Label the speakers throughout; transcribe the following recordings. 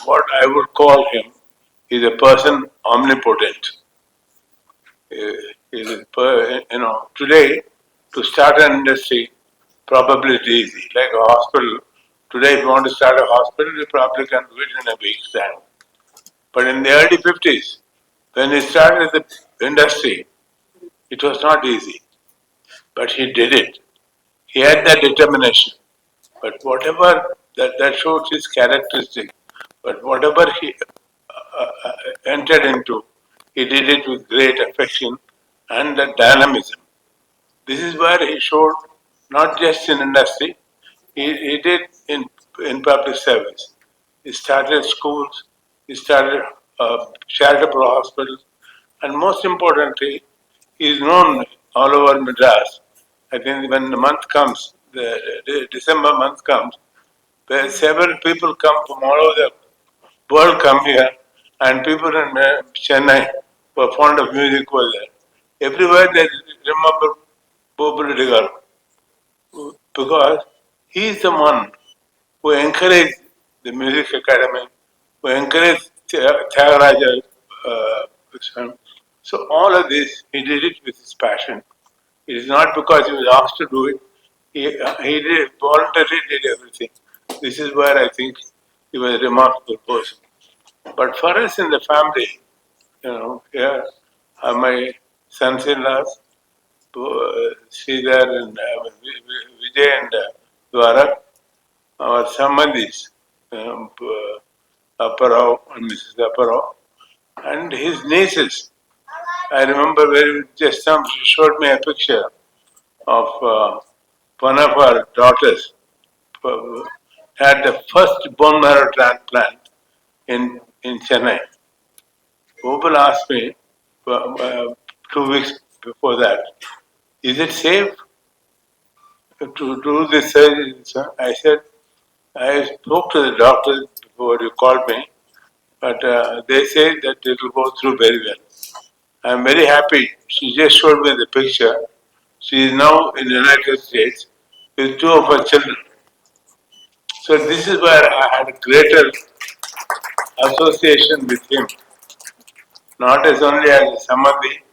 Speaker 1: what I would call him is a person omnipotent. Today to start an industry probably it's easy. Like a hospital, today if you want to start a hospital, you probably can do it in a week's time. But in the early 50s, when he started the industry, it was not easy. But he did it. He had that determination. But whatever that shows his characteristic. But whatever he entered into, he did it with great affection and the dynamism. This is where he showed not just in industry, he did in public service. He started schools, he started charitable hospitals, and most importantly, he is known all over Madras. I think when the month comes, the December month comes, where several people come from all over the world come here, and people in Chennai who are fond of music were there. Everywhere they remember Obul Reddy because he is the one who encouraged the music academy, who encouraged Tyagaraja. So all of this, he did it with his passion. It is not because he was asked to do it. He did voluntarily did everything. This is where I think he was a remarkable person. But for us in the family, here are my sons-in-laws, Sridhar and Vijay and Dwarak, our Samadhis, Apparao and Mrs. Apparao, and his nieces. I remember just some she showed me a picture of one of our daughters had the first bone marrow transplant in Chennai. Obul asked me 2 weeks before that, is it safe to do this surgery? I said, I spoke to the doctor before you called me, but they say that it will go through very well. I am very happy. She just showed me the picture. She is now in the United States with two of her children. So this is where I had a greater association with him, not as only as a Samadhi,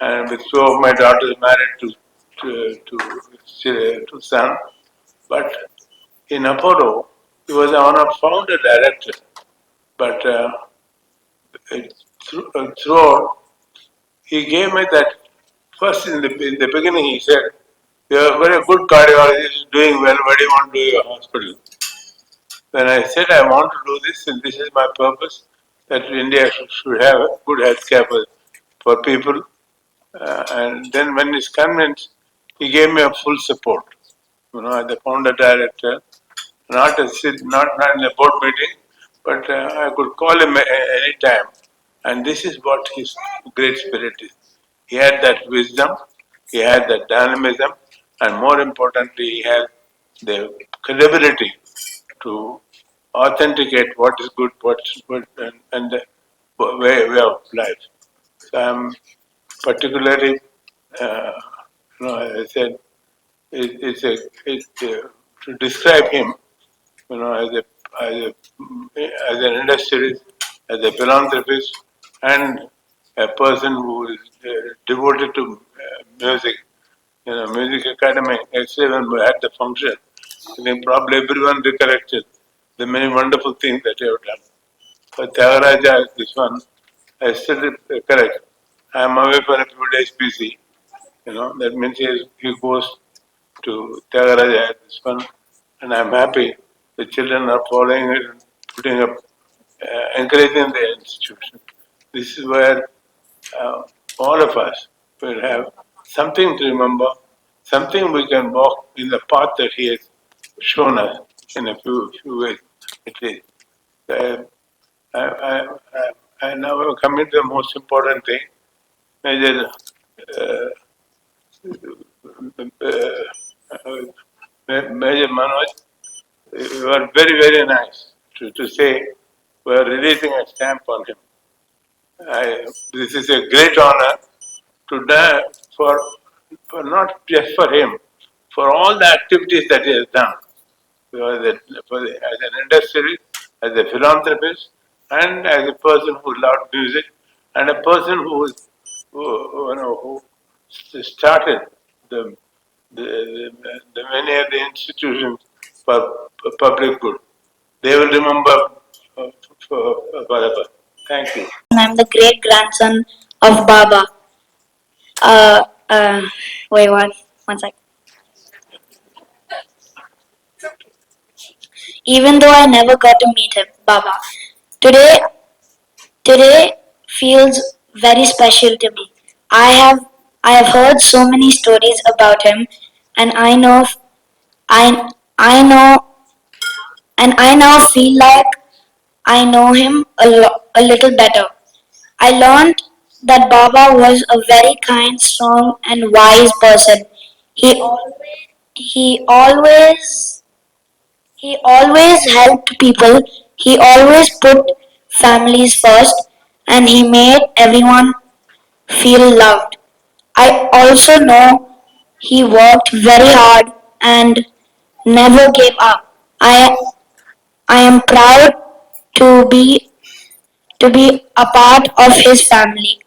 Speaker 1: and with two of my daughters married to son, but in Apollo, he was one of founder director. But throughout, he gave me that first in the beginning. He said, "You are a very good cardiologist, doing well. Why do you want to do a hospital?" When I said I want to do this, and this is my purpose, that India should have good healthcare for people. And then when he's convinced, he gave me a full support. As the founder director, not in a board meeting, but I could call him any time. And this is what his great spirit is. He had that wisdom, he had that dynamism, and more importantly, he had the credibility to authenticate what is good, what's good, and the way of life. So I'm particularly, as I said, to describe him, as an industrialist, as a philanthropist, and a person who is devoted to music. Music academy. Yesterday when we had the function, I think probably everyone recollected the many wonderful things that you have done. For Tyagaraja, this one, I still recollect. I am away for a few days busy. That means he goes to Tyagaraja, this one, and I'm happy the children are following it and putting up, encouraging the institution. This is where all of us will have something to remember, something we can walk in the path that he has shown us in a few ways at least. I now come to the most important thing. Major Major Manoj, you are very, very nice to say we are releasing a stamp on him. This is a great honor to die for not just for him, for all the activities that he has done. Because as an industrialist, as a philanthropist and as a person who loved music and a person who started the, the many of the institutions for public good. They will remember forever. Thank you.
Speaker 2: I'm the great grandson of Baba. Uh, uh, wait, one sec. Even though I never got to meet him, Baba, today, today feels very special to me. I have heard so many stories about him, and I, I know, and I now feel like I know him a little better. I learned that Baba was a very kind, strong, and wise person. He always, he always, he always helped people. He always put families first, and he made everyone feel loved. I also know he worked very hard and never gave up. I am proud to be a part of his family.